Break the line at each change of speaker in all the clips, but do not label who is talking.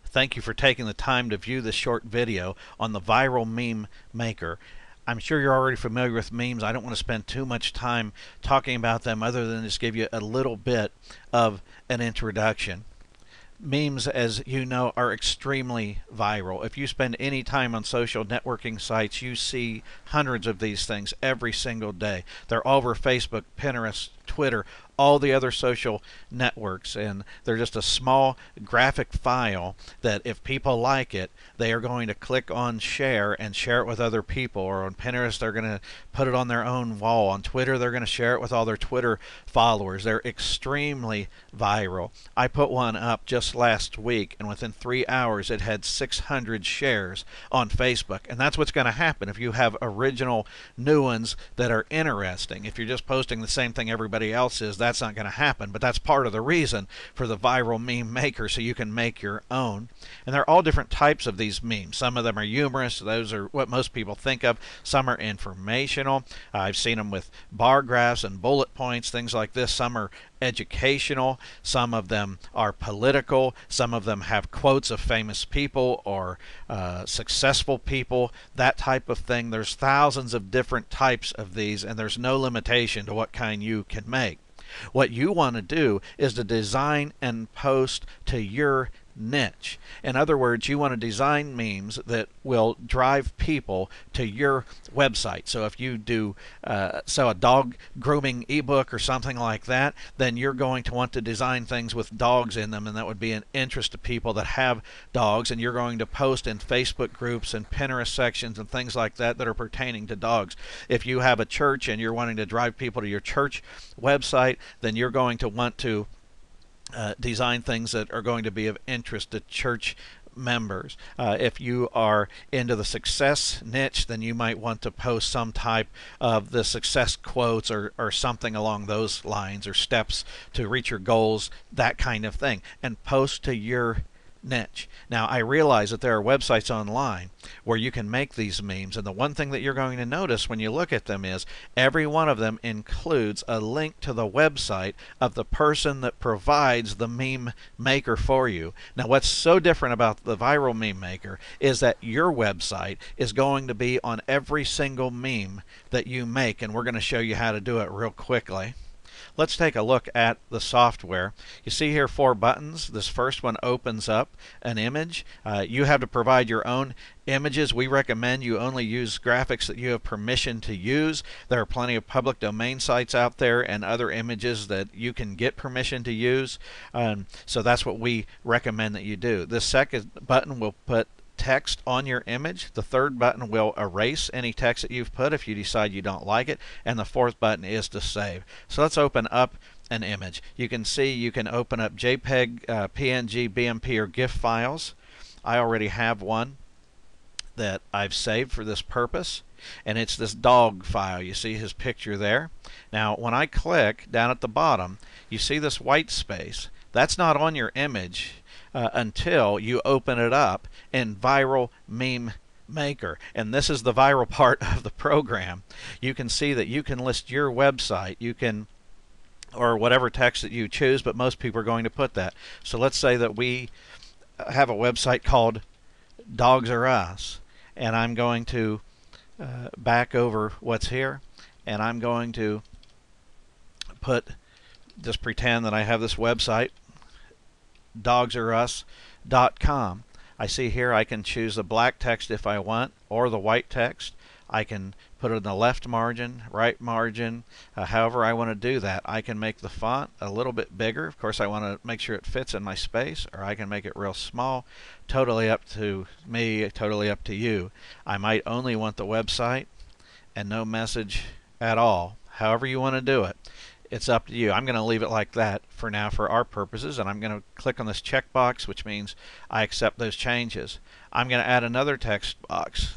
Thank you for taking the time to view this short video on the Viral Meme Maker. I'm sure you're already familiar with memes. I don't want to spend too much time talking about them other than just give you a little bit of an introduction. Memes, as you know, are extremely viral. If you spend any time on social networking sites, you see hundreds of these things every single day. They're all over Facebook, Pinterest, Twitter, all the other social networks, and they're just a small graphic file that if people like it, they are going to click on share and share it with other people. Or on Pinterest, they're going to put it on their own wall. On Twitter, they're going to share it with all their Twitter followers. They're extremely viral. I put one up just last week, and within 3 hours it had 600 shares on Facebook. And that's what's going to happen if you have original new ones that are interesting. If you're just posting the same thing everybody else is, that's not going to happen. But that's part of the reason for the Viral Meme Maker, so you can make your own. And there are all different types of these memes. Some of them are humorous. Those are what most people think of. Some are informational. I've seen them with bar graphs and bullet points, things like this. Some are educational. Some of them are political. Some of them have quotes of famous people or successful people, that type of thing. There's thousands of different types of these, and there's no limitation to what kind you can make. What you want to do is to design and post to your niche. In other words, you want to design memes that will drive people to your website. So if you do a dog grooming ebook or something like that, then you're going to want to design things with dogs in them, and that would be an interest to people that have dogs, and you're going to post in Facebook groups and Pinterest sections and things like that that are pertaining to dogs. If you have a church and you're wanting to drive people to your church website, then you're going to want to design things that are going to be of interest to church members. If you are into the success niche, then you might want to post some type of the success quotes or something along those lines, or steps to reach your goals, that kind of thing, and post to your niche. Now, I realize that there are websites online where you can make these memes, and the one thing that you're going to notice when you look at them is every one of them includes a link to the website of the person that provides the meme maker for you. Now, what's so different about the Viral Meme Maker is that your website is going to be on every single meme that you make, and we're going to show you how to do it real quickly. Let's take a look at the software. You see here 4 buttons. This first one opens up an image. You have to provide your own images. We recommend you only use graphics that you have permission to use. There are plenty of public domain sites out there and other images that you can get permission to use. So that's what we recommend that you do. The second button will put text on your image. The third button will erase any text that you've put if you decide you don't like it, and the fourth button is to save. So let's open up an image. You can see you can open up JPEG, PNG, BMP, or GIF files. I already have one that I've saved for this purpose, and it's this dog file. You see his picture there. Now when I click down at the bottom, you see this white space. That's not on your image until you open it up in Viral Meme Maker. And this is the viral part of the program. You can see that you can list your website, you can, or whatever text that you choose, but most people are going to put that. So let's say that we have a website called Dogs R Us, and I'm going to back over what's here, and I'm going to just pretend that I have this website, dogsrus.com. I see here I can choose the black text if I want, or the white text. I can put it in the left margin, right margin, however I want to do that. I can make the font a little bit bigger. Of course, I want to make sure it fits in my space, or I can make it real small. Totally up to me, totally up to you. I might only want the website and no message at all. However you want to do it, it's up to you. I'm going to leave it like that for now for our purposes, and I'm going to click on this checkbox, which means I accept those changes. I'm going to add another text box.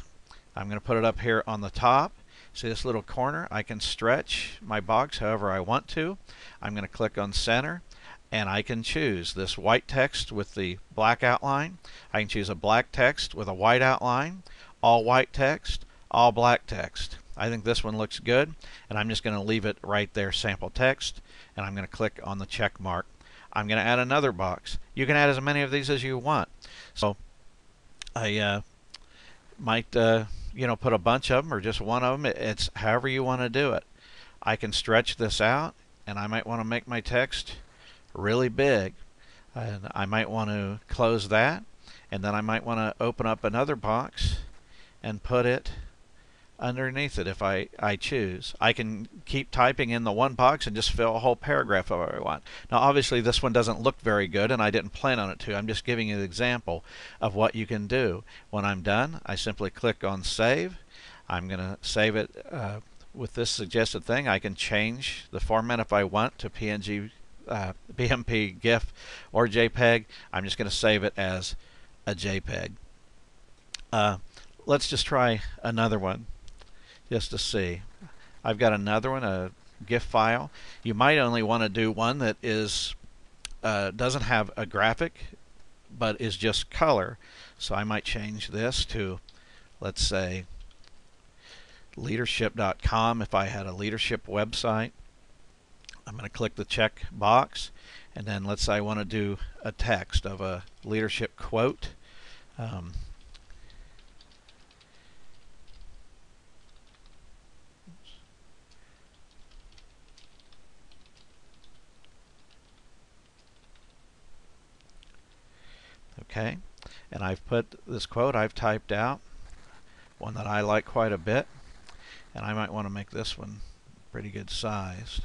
I'm going to put it up here on the top. See this little corner? I can stretch my box however I want to. I'm going to click on center, and I can choose this white text with the black outline. I can choose a black text with a white outline, all white text, all black text. I think this one looks good, and I'm just going to leave it right there, sample text, and I'm going to click on the check mark. I'm going to add another box. You can add as many of these as you want. So I might put a bunch of them or just one of them. It's however you want to do it. I can stretch this out, and I might want to make my text really big, and I might want to close that, and then I might want to open up another box and put it underneath it if I choose. I can keep typing in the one box and just fill a whole paragraph if I want. Now obviously this one doesn't look very good and I didn't plan on it to. I'm just giving you an example of what you can do. When I'm done, I simply click on save. I'm going to save it with this suggested thing. I can change the format if I want to PNG, BMP, GIF, or JPEG. I'm just going to save it as a JPEG. Let's just try another one just to see. I've got another one, a GIF file. You might only want to do one that is doesn't have a graphic but is just color. So I might change this to, let's say, leadership.com if I had a leadership website. I'm going to click the check box, and then let's say I want to do a text of a leadership quote. Okay, and I've put this quote I've typed out, one that I like quite a bit, and I might want to make this one pretty good sized.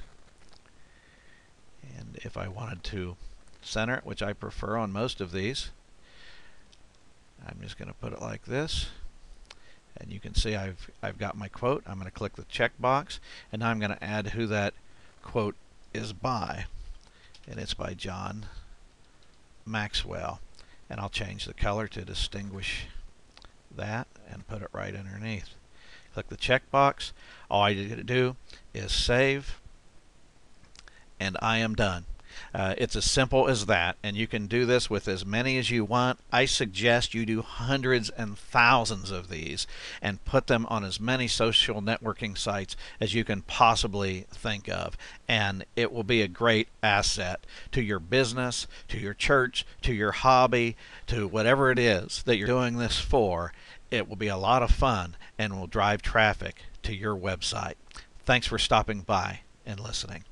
And if I wanted to center it, which I prefer on most of these, I'm just going to put it like this, and you can see I've got my quote. I'm going to click the check box, and now I'm going to add who that quote is by, and it's by John Maxwell. And I'll change the color to distinguish that and put it right underneath. Click the checkbox. All I need to do is save, and I am done. It's as simple as that, and you can do this with as many as you want. I suggest you do hundreds and thousands of these and put them on as many social networking sites as you can possibly think of, and it will be a great asset to your business, to your church, to your hobby, to whatever it is that you're doing this for. It will be a lot of fun and will drive traffic to your website. Thanks for stopping by and listening.